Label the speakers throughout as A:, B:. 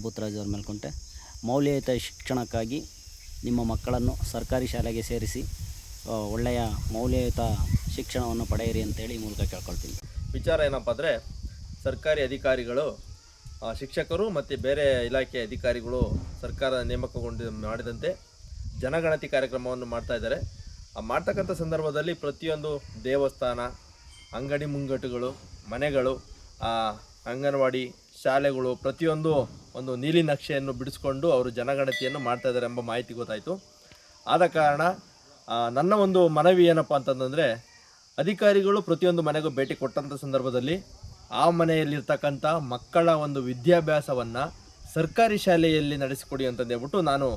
A: ಭೂತರಾಜ್ ಅವ್ರ ಮೇಲ್ಕೊಂಟೆ. ಮೌಲ್ಯಯುತ ಶಿಕ್ಷಣಕ್ಕಾಗಿ ನಿಮ್ಮ ಮಕ್ಕಳನ್ನು ಸರ್ಕಾರಿ ಶಾಲೆಗೆ ಸೇರಿಸಿ ಒಳ್ಳೆಯ ಮೌಲ್ಯಯುತ ಶಿಕ್ಷಣವನ್ನು ಪಡೆಯಿರಿ ಅಂತೇಳಿ ಈ ಮೂಲಕ ಕೇಳ್ಕೊಳ್ತೀನಿ.
B: ವಿಚಾರ ಏನಪ್ಪ ಅಂದರೆ, ಸರ್ಕಾರಿ ಅಧಿಕಾರಿಗಳು, ಶಿಕ್ಷಕರು ಮತ್ತು ಬೇರೆ ಇಲಾಖೆ ಅಧಿಕಾರಿಗಳು ಸರ್ಕಾರ ಮಾಡಿದಂತೆ ಜನಗಣತಿ ಕಾರ್ಯಕ್ರಮವನ್ನು ಮಾಡ್ತಾಯಿದ್ದಾರೆ. ಮಾಡ್ತಕ್ಕಂಥ ಸಂದರ್ಭದಲ್ಲಿ ಪ್ರತಿಯೊಂದು ದೇವಸ್ಥಾನ, ಅಂಗಡಿ ಮುಂಗಟ್ಟುಗಳು, ಮನೆಗಳು, ಅಂಗನವಾಡಿ ಶಾಲೆಗಳು ಪ್ರತಿಯೊಂದು ಒಂದು ನೀಲಿ ನಕ್ಷೆಯನ್ನು ಬಿಡಿಸ್ಕೊಂಡು ಅವರು ಜನಗಣತಿಯನ್ನು ಮಾಡ್ತಾಯಿದ್ದಾರೆ ಎಂಬ ಮಾಹಿತಿ ಗೊತ್ತಾಯಿತು. ಆದ ಕಾರಣ ನನ್ನ ಒಂದು ಮನವಿ ಏನಪ್ಪ ಅಂತಂದರೆ, ಅಧಿಕಾರಿಗಳು ಪ್ರತಿಯೊಂದು ಮನೆಗೂ ಭೇಟಿ ಕೊಟ್ಟಂಥ ಸಂದರ್ಭದಲ್ಲಿ ಆ ಮನೆಯಲ್ಲಿರ್ತಕ್ಕಂಥ ಮಕ್ಕಳ ಒಂದು ವಿದ್ಯಾಭ್ಯಾಸವನ್ನು ಸರ್ಕಾರಿ ಶಾಲೆಯಲ್ಲಿ ನಡೆಸಿಕೊಡಿ ಅಂತಂದೇಳ್ಬಿಟ್ಟು ನಾನು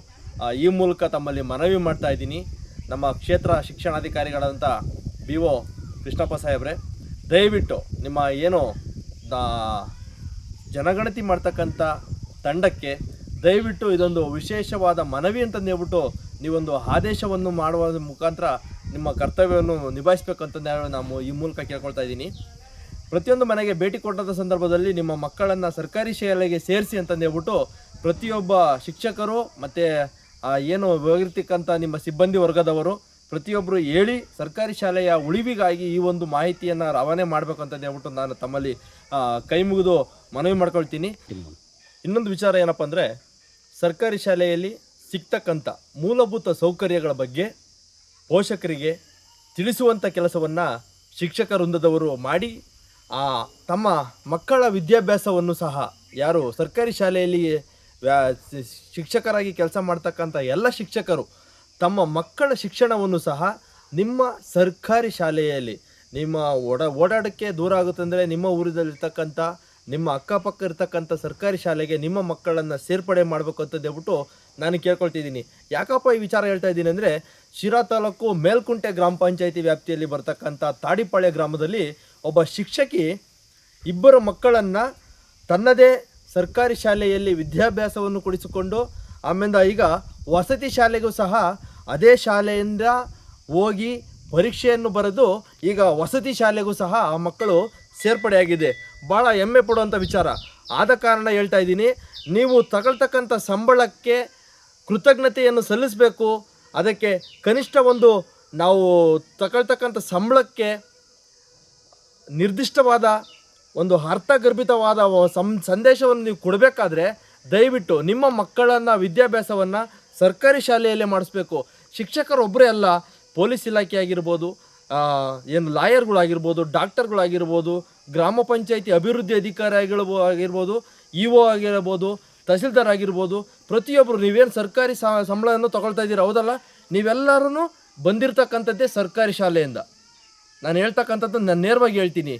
B: ಈ ಮೂಲಕ ತಮ್ಮಲ್ಲಿ ಮನವಿ ಮಾಡ್ತಾಯಿದ್ದೀನಿ. ನಮ್ಮ ಕ್ಷೇತ್ರ ಶಿಕ್ಷಣಾಧಿಕಾರಿಗಳಾದಂಥ BO ಕೃಷ್ಣಪ್ಪ ಸಾಹೇಬ್ರೆ, ದಯವಿಟ್ಟು ನಿಮ್ಮ ಏನು ಜನಗಣತಿ ಮಾಡ್ತಕ್ಕಂಥ ತಂಡಕ್ಕೆ ದಯವಿಟ್ಟು ಇದೊಂದು ವಿಶೇಷವಾದ ಮನವಿ ಅಂತಂದೇಳ್ಬಿಟ್ಟು ನೀವೊಂದು ಆದೇಶವನ್ನು ಮಾಡುವ ಮುಖಾಂತರ ನಿಮ್ಮ ಕರ್ತವ್ಯವನ್ನು ನಿಭಾಯಿಸಬೇಕಂತಂದು ನಾವು ಈ ಮೂಲಕ ಕೇಳ್ಕೊಳ್ತಾ ಇದ್ದೀನಿ. ಪ್ರತಿಯೊಂದು ಮನೆಗೆ ಭೇಟಿ ಕೊಟ್ಟಂಥ ಸಂದರ್ಭದಲ್ಲಿ ನಿಮ್ಮ ಮಕ್ಕಳನ್ನು ಸರ್ಕಾರಿ ಶಾಲೆಗೆ ಸೇರಿಸಿ ಅಂತಂದೇಳ್ಬಿಟ್ಟು ಪ್ರತಿಯೊಬ್ಬ ಶಿಕ್ಷಕರು ಮತ್ತು ಏನು ಹೋಗಿರ್ತಕ್ಕಂಥ ನಿಮ್ಮ ಸಿಬ್ಬಂದಿ ವರ್ಗದವರು ಪ್ರತಿಯೊಬ್ಬರು ಹೇಳಿ ಸರ್ಕಾರಿ ಶಾಲೆಯ ಉಳಿವಿಗಾಗಿ ಈ ಒಂದು ಮಾಹಿತಿಯನ್ನು ರವಾನೆ ಮಾಡಬೇಕಂತಂದು ಹೇಳ್ಬಿಟ್ಟು ನಾನು ತಮ್ಮಲ್ಲಿ ಕೈ ಮುಗಿದು ಮನವಿ ಮಾಡ್ಕೊಳ್ತೀನಿ. ಇನ್ನೊಂದು ವಿಚಾರ ಏನಪ್ಪ ಅಂದರೆ, ಸರ್ಕಾರಿ ಶಾಲೆಯಲ್ಲಿ ಸಿಗ್ತಕ್ಕಂಥ ಮೂಲಭೂತ ಸೌಕರ್ಯಗಳ ಬಗ್ಗೆ ಪೋಷಕರಿಗೆ ತಿಳಿಸುವಂಥ ಕೆಲಸವನ್ನು ಶಿಕ್ಷಕ ವೃಂದದವರು ಮಾಡಿ ತಮ್ಮ ಮಕ್ಕಳ ವಿದ್ಯಾಭ್ಯಾಸವನ್ನು ಸಹ ಯಾರು ಸರ್ಕಾರಿ ಶಾಲೆಯಲ್ಲಿ ಶಿಕ್ಷಕರಾಗಿ ಕೆಲಸ ಮಾಡ್ತಕ್ಕಂಥ ಎಲ್ಲ ಶಿಕ್ಷಕರು ತಮ್ಮ ಮಕ್ಕಳ ಶಿಕ್ಷಣವನ್ನು ಸಹ ನಿಮ್ಮ ಸರ್ಕಾರಿ ಶಾಲೆಯಲ್ಲಿ ನಿಮ್ಮ ಓಡಾಡೋಕ್ಕೆ ದೂರ ಆಗುತ್ತಂದರೆ ನಿಮ್ಮ ಊರಿನಲ್ಲಿರ್ತಕ್ಕಂಥ ನಿಮ್ಮ ಅಕ್ಕಪಕ್ಕ ಇರ್ತಕ್ಕಂಥ ಸರ್ಕಾರಿ ಶಾಲೆಗೆ ನಿಮ್ಮ ಮಕ್ಕಳನ್ನು ಸೇರ್ಪಡೆ ಮಾಡಬೇಕು ಅಂತ ಹೇಳ್ಬಿಟ್ಟು ನಾನು ಕೇಳ್ಕೊಳ್ತಿದ್ದೀನಿ. ಯಾಕಪ್ಪ ಈ ವಿಚಾರ ಹೇಳ್ತಾ ಇದ್ದೀನಿ ಅಂದರೆ, ಶಿರಾ ತಾಲೂಕು ಮೇಲ್ಕುಂಟೆ ಗ್ರಾಮ ಪಂಚಾಯಿತಿ ವ್ಯಾಪ್ತಿಯಲ್ಲಿ ಬರ್ತಕ್ಕಂಥ ತಾಡಿಪಾಳ್ಯ ಗ್ರಾಮದಲ್ಲಿ ಒಬ್ಬ ಶಿಕ್ಷಕಿ ಇಬ್ಬರು ಮಕ್ಕಳನ್ನು ತನ್ನದೇ ಸರ್ಕಾರಿ ಶಾಲೆಯಲ್ಲಿ ವಿದ್ಯಾಭ್ಯಾಸವನ್ನು ಕೊಡಿಸಿಕೊಂಡು ಆಮೇಲೆ ಈಗ ವಸತಿ ಶಾಲೆಗೂ ಸಹ ಅದೇ ಶಾಲೆಯಿಂದ ಹೋಗಿ ಪರೀಕ್ಷೆಯನ್ನು ಬರೆದು ಈಗ ವಸತಿ ಶಾಲೆಗೂ ಸಹ ಆ ಮಕ್ಕಳು ಸೇರ್ಪಡೆಯಾಗಿದೆ. ಭಾಳ ಹೆಮ್ಮೆ ಪಡುವಂಥ ವಿಚಾರ. ಆದ ಕಾರಣ ಹೇಳ್ತಾ ಇದ್ದೀನಿ, ನೀವು ತಗೊಳ್ತಕ್ಕಂಥ ಸಂಬಳಕ್ಕೆ ಕೃತಜ್ಞತೆಯನ್ನು ಸಲ್ಲಿಸಬೇಕು. ಅದಕ್ಕೆ ಕನಿಷ್ಠ ಒಂದು ನಾವು ತಗೊಳ್ತಕ್ಕಂಥ ಸಂಬಳಕ್ಕೆ ನಿರ್ದಿಷ್ಟವಾದ ಒಂದು ಅರ್ಥಗರ್ಭಿತವಾದ ಸಂದೇಶವನ್ನು ನೀವು ಕೊಡಬೇಕಾದ್ರೆ ದಯವಿಟ್ಟು ನಿಮ್ಮ ಮಕ್ಕಳನ್ನು ವಿದ್ಯಾಭ್ಯಾಸವನ್ನು ಸರ್ಕಾರಿ ಶಾಲೆಯಲ್ಲೇ ಮಾಡಿಸ್ಬೇಕು. ಶಿಕ್ಷಕರೊಬ್ಬರೇ ಅಲ್ಲ, ಪೊಲೀಸ್ ಇಲಾಖೆ ಆಗಿರ್ಬೋದು, ಏನು ಲಾಯರ್ಗಳಾಗಿರ್ಬೋದು, ಡಾಕ್ಟರ್ಗಳಾಗಿರ್ಬೋದು, ಗ್ರಾಮ ಪಂಚಾಯಿತಿ ಅಭಿವೃದ್ಧಿ ಅಧಿಕಾರಿಗಳು ಆಗಿರ್ಬೋದು, EO ಆಗಿರ್ಬೋದು, ತಹಸೀಲ್ದಾರ್ ಆಗಿರ್ಬೋದು, ಪ್ರತಿಯೊಬ್ಬರು ನೀವೇನು ಸರ್ಕಾರಿ ಸಂಬಳವನ್ನು ತೊಗೊಳ್ತಾ ಇದ್ದೀರ, ಹೌದಲ್ಲ? ನೀವೆಲ್ಲರೂ ಬಂದಿರತಕ್ಕಂಥದ್ದೇ ಸರ್ಕಾರಿ ಶಾಲೆಯಿಂದ. ನಾನು ಹೇಳ್ತಕ್ಕಂಥದ್ದು ನಾನು ನೇರವಾಗಿ ಹೇಳ್ತೀನಿ,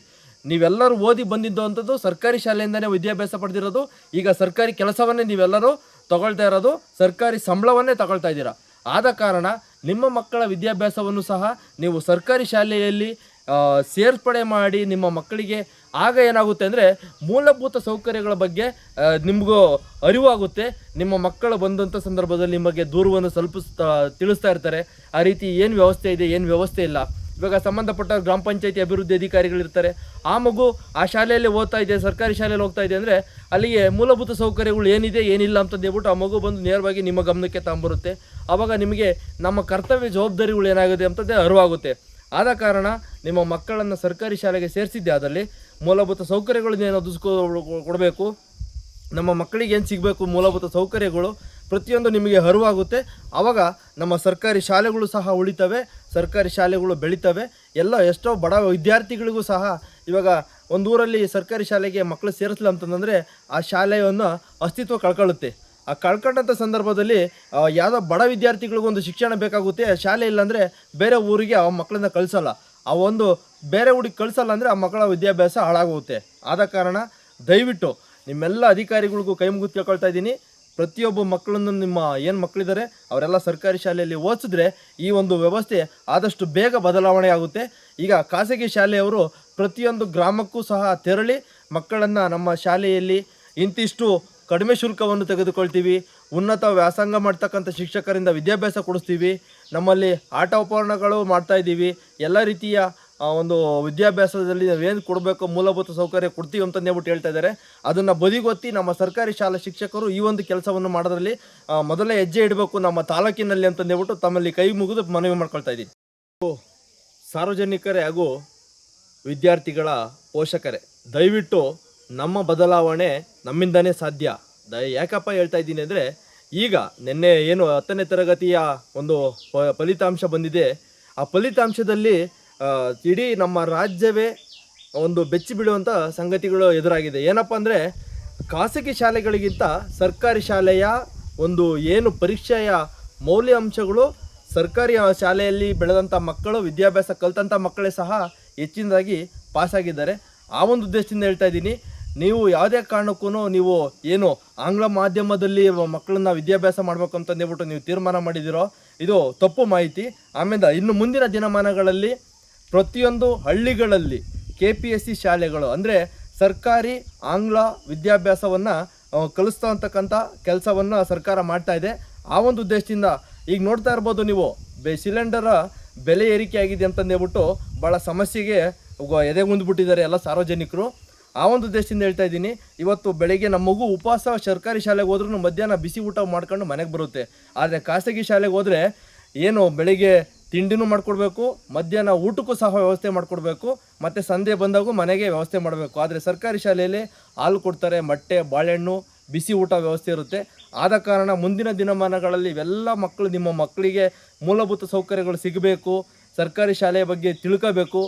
B: ನೀವೆಲ್ಲರೂ ಓದಿ ಬಂದಿದ್ದು ಅಂಥದ್ದು ಸರ್ಕಾರಿ ಶಾಲೆಯಿಂದನೇ ವಿದ್ಯಾಭ್ಯಾಸ ಪಡೆದಿರೋದು. ಈಗ ಸರ್ಕಾರಿ ಕೆಲಸವನ್ನೇ ನೀವೆಲ್ಲರೂ ತಗೊಳ್ತಾ ಇರೋದು, ಸರ್ಕಾರಿ ಸಂಬಳವನ್ನೇ ತಗೊಳ್ತಾ ಇದ್ದೀರಾ. ಆದ ಕಾರಣ ನಿಮ್ಮ ಮಕ್ಕಳ ವಿದ್ಯಾಭ್ಯಾಸವನ್ನು ಸಹ ನೀವು ಸರ್ಕಾರಿ ಶಾಲೆಯಲ್ಲಿ ಸೇರ್ಪಡೆ ಮಾಡಿ ನಿಮ್ಮ ಮಕ್ಕಳಿಗೆ ಆಗ ಏನಾಗುತ್ತೆ ಅಂದರೆ ಮೂಲಭೂತ ಸೌಕರ್ಯಗಳ ಬಗ್ಗೆ ನಿಮಗೂ ಅರಿವಾಗುತ್ತೆ. ನಿಮ್ಮ ಮಕ್ಕಳು ಬಂದಂಥ ಸಂದರ್ಭದಲ್ಲಿ ನಿಮಗೆ ದೂರವನ್ನು ತಿಳಿಸ್ತಾ ಇರ್ತಾರೆ, ಆ ರೀತಿ ಏನು ವ್ಯವಸ್ಥೆ ಇದೆ, ಏನು ವ್ಯವಸ್ಥೆ ಇಲ್ಲ. ಇವಾಗ ಸಂಬಂಧಪಟ್ಟ ಗ್ರಾಮ ಪಂಚಾಯಿತಿ ಅಭಿವೃದ್ಧಿ ಅಧಿಕಾರಿಗಳಿರ್ತಾರೆ, ಆ ಮಗು ಆ ಶಾಲೆಯಲ್ಲಿ ಓದ್ತಾ ಇದೆ, ಸರ್ಕಾರಿ ಶಾಲೆಯಲ್ಲಿ ಹೋಗ್ತಾ ಇದೆ ಅಂದರೆ ಅಲ್ಲಿಗೆ ಮೂಲಭೂತ ಸೌಕರ್ಯಗಳು ಏನಿದೆ ಏನಿಲ್ಲ ಅಂತಂದು ಹೇಳ್ಬಿಟ್ಟು ಆ ಮಗು ಬಂದು ನೇರವಾಗಿ ನಿಮ್ಮ ಗಮನಕ್ಕೆ ತಗೊಂಬರುತ್ತೆ. ಆವಾಗ ನಿಮಗೆ ನಮ್ಮ ಕರ್ತವ್ಯ ಜವಾಬ್ದಾರಿಗಳು ಏನಾಗುತ್ತೆ ಅಂತಂದೇ ಅರಿವಾಗುತ್ತೆ. ಆದ ಕಾರಣ ನಿಮ್ಮ ಮಕ್ಕಳನ್ನು ಸರ್ಕಾರಿ ಶಾಲೆಗೆ ಸೇರಿಸಿದ್ದೆ ಆದಲ್ಲಿ ಮೂಲಭೂತ ಸೌಕರ್ಯಗಳನ್ನೇನು ಕೊಡಬೇಕು, ನಮ್ಮ ಮಕ್ಕಳಿಗೆ ಏನು ಸಿಗಬೇಕು ಮೂಲಭೂತ ಸೌಕರ್ಯಗಳು ಪ್ರತಿಯೊಂದು ನಿಮಗೆ ಅರಿವಾಗುತ್ತೆ. ಆವಾಗ ನಮ್ಮ ಸರ್ಕಾರಿ ಶಾಲೆಗಳು ಸಹ ಉಳಿತವೆ, ಸರ್ಕಾರಿ ಶಾಲೆಗಳು ಬೆಳಿತವೆ. ಎಷ್ಟೋ ಬಡ ವಿದ್ಯಾರ್ಥಿಗಳಿಗೂ ಸಹ ಇವಾಗ ಒಂದು ಊರಲ್ಲಿ ಸರ್ಕಾರಿ ಶಾಲೆಗೆ ಮಕ್ಕಳು ಸೇರಿಸಲಿಲ್ಲ ಅಂತಂದರೆ ಆ ಶಾಲೆಯನ್ನು ಅಸ್ತಿತ್ವ ಕಳ್ಕೊಳ್ಳುತ್ತೆ. ಆ ಕಳ್ಕೊಂಡಂಥ ಸಂದರ್ಭದಲ್ಲಿ ಯಾವುದೋ ಬಡ ವಿದ್ಯಾರ್ಥಿಗಳಿಗೂ ಒಂದು ಶಿಕ್ಷಣ ಬೇಕಾಗುತ್ತೆ, ಶಾಲೆ ಇಲ್ಲಾಂದರೆ ಬೇರೆ ಊರಿಗೆ ಆ ಮಕ್ಕಳನ್ನ ಕಳಿಸಲ್ಲ. ಆ ಒಂದು ಬೇರೆ ಊರಿಗೆ ಕಳಿಸಲ್ಲ ಅಂದರೆ ಆ ಮಕ್ಕಳ ವಿದ್ಯಾಭ್ಯಾಸ ಹಾಳಾಗುತ್ತೆ. ಆದ ಕಾರಣ ದಯವಿಟ್ಟು ನಿಮ್ಮೆಲ್ಲ ಅಧಿಕಾರಿಗಳಿಗೂ ಕೈ ಮುಗಿದು ಕೇಳ್ಕೊಳ್ತಾ ಇದ್ದೀನಿ, ಪ್ರತಿಯೊಬ್ಬ ಮಕ್ಕಳನ್ನು ನಿಮ್ಮ ಏನು ಮಕ್ಕಳಿದ್ದಾರೆ ಅವರೆಲ್ಲ ಸರ್ಕಾರಿ ಶಾಲೆಯಲ್ಲಿ ಓದಿಸಿದ್ರೆ ಈ ಒಂದು ವ್ಯವಸ್ಥೆ ಆದಷ್ಟು ಬೇಗ ಬದಲಾವಣೆ ಆಗುತ್ತೆ. ಈಗ ಖಾಸಗಿ ಶಾಲೆಯವರು ಪ್ರತಿಯೊಂದು ಗ್ರಾಮಕ್ಕೂ ಸಹ ತೆರಳಿ ಮಕ್ಕಳನ್ನು ನಮ್ಮ ಶಾಲೆಯಲ್ಲಿ ಇಂತಿಷ್ಟು ಕಡಿಮೆ ಶುಲ್ಕವನ್ನು ತೆಗೆದುಕೊಳ್ತೀವಿ, ಉನ್ನತ ವ್ಯಾಸಂಗ ಮಾಡ್ತಕ್ಕಂಥ ಶಿಕ್ಷಕರಿಂದ ವಿದ್ಯಾಭ್ಯಾಸ ಕೊಡಿಸ್ತೀವಿ, ನಮ್ಮಲ್ಲಿ ಆಟ ಉಪಕರಣಗಳು ಮಾಡ್ತಾಯಿದ್ದೀವಿ, ಎಲ್ಲ ರೀತಿಯ ಒಂದು ವಿದ್ಯಾಭ್ಯಾಸದಲ್ಲಿ ನಾವೇನು ಕೊಡಬೇಕು ಮೂಲಭೂತ ಸೌಕರ್ಯ ಕೊಡ್ತೀವಿ ಅಂತಂದೇಳ್ಬಿಟ್ಟು ಹೇಳ್ತಾ ಇದ್ದಾರೆ. ಅದನ್ನು ಬದಿಗೊತ್ತಿ ನಮ್ಮ ಸರ್ಕಾರಿ ಶಾಲಾ ಶಿಕ್ಷಕರು ಈ ಒಂದು ಕೆಲಸವನ್ನು ಮಾಡೋದ್ರಲ್ಲಿ ಮೊದಲೇ ಹೆಜ್ಜೆ ಇಡಬೇಕು ನಮ್ಮ ತಾಲೂಕಿನಲ್ಲಿ ಅಂತಂದೇಳ್ಬಿಟ್ಟು ತಮ್ಮಲ್ಲಿ ಕೈ ಮುಗಿದು ಮನವಿ ಮಾಡ್ಕೊಳ್ತಾ ಇದ್ದೀನಿ. ಸಾರ್ವಜನಿಕರೇ ಹಾಗೂ ವಿದ್ಯಾರ್ಥಿಗಳ ಪೋಷಕರೇ, ದಯವಿಟ್ಟು ನಮ್ಮ ಬದಲಾವಣೆ ನಮ್ಮಿಂದನೇ ಸಾಧ್ಯ. ಯಾಕಪ್ಪ ಹೇಳ್ತಾ ಇದ್ದೀನಿ ಅಂದರೆ, ಈಗ ನಿನ್ನೆ ಏನು 10ನೇ ತರಗತಿಯ ಒಂದು ಫಲಿತಾಂಶ ಬಂದಿದೆ. ಆ ಫಲಿತಾಂಶದಲ್ಲಿ ಇಡೀ ನಮ್ಮ ರಾಜ್ಯವೇ ಒಂದು ಬೆಚ್ಚಿ ಬೀಳುವಂಥ ಸಂಗತಿಗಳು ಎದುರಾಗಿದೆ. ಏನಪ್ಪ ಅಂದರೆ, ಖಾಸಗಿ ಶಾಲೆಗಳಿಗಿಂತ ಸರ್ಕಾರಿ ಶಾಲೆಯ ಒಂದು ಏನು ಪರೀಕ್ಷೆಯ ಮೌಲ್ಯಾಂಶಗಳು ಸರ್ಕಾರಿ ಶಾಲೆಯಲ್ಲಿ ಬೆಳೆದಂಥ ಮಕ್ಕಳು, ವಿದ್ಯಾಭ್ಯಾಸ ಕಲಿತಂಥ ಮಕ್ಕಳೇ ಸಹ ಹೆಚ್ಚಿನದಾಗಿ ಪಾಸಾಗಿದ್ದಾರೆ. ಆ ಒಂದು ಉದ್ದೇಶದಿಂದ ಹೇಳ್ತಾ ಇದ್ದೀನಿ, ನೀವು ಯಾವುದೇ ಕಾರಣಕ್ಕೂ ನೀವು ಏನು ಆಂಗ್ಲ ಮಾಧ್ಯಮದಲ್ಲಿ ಮಕ್ಕಳನ್ನ ವಿದ್ಯಾಭ್ಯಾಸ ಮಾಡಬೇಕು ಅಂತಂದೇಳ್ಬಿಟ್ಟು ನೀವು ತೀರ್ಮಾನ ಮಾಡಿದಿರೋ, ಇದು ತಪ್ಪು ಮಾಹಿತಿ. ಆಮೇಲೆ ಇನ್ನು ಮುಂದಿನ ದಿನಮಾನಗಳಲ್ಲಿ ಪ್ರತಿಯೊಂದು ಹಳ್ಳಿಗಳಲ್ಲಿ KPSC ಶಾಲೆಗಳು ಅಂದರೆ ಸರ್ಕಾರಿ ಆಂಗ್ಲ ವಿದ್ಯಾಭ್ಯಾಸವನ್ನು ಕಲಿಸ್ತಾ ಅಂತಕ್ಕಂಥ ಕೆಲಸವನ್ನು ಸರ್ಕಾರ ಮಾಡ್ತಾ ಇದೆ. ಆ ಒಂದು ಉದ್ದೇಶದಿಂದ ಈಗ ನೋಡ್ತಾ ಇರ್ಬೋದು ನೀವು, ಸಿಲಿಂಡರ ಬೆಲೆ ಏರಿಕೆ ಆಗಿದೆ ಅಂತಂದೇಳ್ಬಿಟ್ಟು ಭಾಳ ಸಮಸ್ಯೆಗೆ ಎದೆಗುಂದ್ಬಿಟ್ಟಿದ್ದಾರೆ ಎಲ್ಲ ಸಾರ್ವಜನಿಕರು. ಆ ಒಂದು ಉದ್ದೇಶದಿಂದ ಹೇಳ್ತಾ ಇದ್ದೀನಿ, ಇವತ್ತು ಬೆಳಗ್ಗೆ ನಮ್ಮ ಮಗು ಉಪವಾಸ ಸರ್ಕಾರಿ ಶಾಲೆಗೆ ಹೋದ್ರೂ ಮಧ್ಯಾಹ್ನ ಬಿಸಿ ಊಟ ಮಾಡ್ಕೊಂಡು ಮನೆಗೆ ಬರುತ್ತೆ. ಆದರೆ ಖಾಸಗಿ ಶಾಲೆಗೆ ಹೋದರೆ ಏನು ಬೆಳಿಗ್ಗೆ ತಿಂಡಿನೂ ಮಾಡಿಕೊಡ್ಬೇಕು, ಮಧ್ಯಾಹ್ನ ಊಟಕ್ಕೂ ಸಹ ವ್ಯವಸ್ಥೆ ಮಾಡಿಕೊಡ್ಬೇಕು, ಮತ್ತು ಸಂಜೆ ಬಂದಾಗೂ ಮನೆಗೆ ವ್ಯವಸ್ಥೆ ಮಾಡಬೇಕು. ಆದರೆ ಸರ್ಕಾರಿ ಶಾಲೆಯಲ್ಲಿ ಹಾಲು ಕೊಡ್ತಾರೆ, ಮೊಟ್ಟೆ, ಬಾಳೆಹಣ್ಣು, ಬಿಸಿ ಊಟ ವ್ಯವಸ್ಥೆ ಇರುತ್ತೆ. ಆದ ಕಾರಣ ಮುಂದಿನ ದಿನಮಾನಗಳಲ್ಲಿ ಇವೆಲ್ಲ ಮಕ್ಕಳು, ನಿಮ್ಮ ಮಕ್ಕಳಿಗೆ ಮೂಲಭೂತ ಸೌಕರ್ಯಗಳು ಸಿಗಬೇಕು, ಸರ್ಕಾರಿ ಶಾಲೆಯ ಬಗ್ಗೆ ತಿಳ್ಕೋಬೇಕು,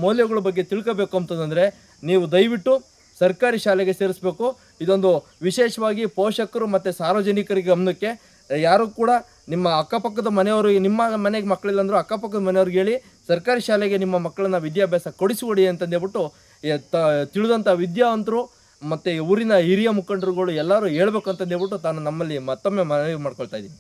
B: ಮೌಲ್ಯಗಳ ಬಗ್ಗೆ ತಿಳ್ಕೋಬೇಕು ಅಂತಂದರೆ ನೀವು ದಯವಿಟ್ಟು ಸರ್ಕಾರಿ ಶಾಲೆಗೆ ಸೇರಿಸಬೇಕು. ಇದೊಂದು ವಿಶೇಷವಾಗಿ ಪೋಷಕರು ಮತ್ತು ಸಾರ್ವಜನಿಕರಿಗೆ ಗಮನಕ್ಕೆ. ಯಾರು ಕೂಡ ನಿಮ್ಮ ಅಕ್ಕಪಕ್ಕದ ಮನೆಯವರು, ನಿಮ್ಮ ಮನೆಗೆ ಮಕ್ಕಳಿಲ್ಲ ಅಂದರೂ ಅಕ್ಕಪಕ್ಕದ ಮನೆಯವ್ರಿಗೆ ಹೇಳಿ ಸರ್ಕಾರಿ ಶಾಲೆಗೆ ನಿಮ್ಮ ಮಕ್ಕಳನ್ನ ವಿದ್ಯಾಭ್ಯಾಸ ಕೊಡಿಸಿಕೊಡಿ ಅಂತಂದೇಳ್ಬಿಟ್ಟು ತಿಳಿದಂಥ ವಿದ್ಯಾವಂತರು ಮತ್ತು ಊರಿನ ಹಿರಿಯ ಮುಖಂಡರುಗಳು ಎಲ್ಲರೂ ಹೇಳ್ಬೇಕು ಅಂತಂದೇಳ್ಬಿಟ್ಟು ನಾನು ನಮ್ಮಲ್ಲಿ ಮತ್ತೊಮ್ಮೆ ಮನವಿ ಮಾಡ್ಕೊಳ್ತಾ ಇದ್ದೀನಿ.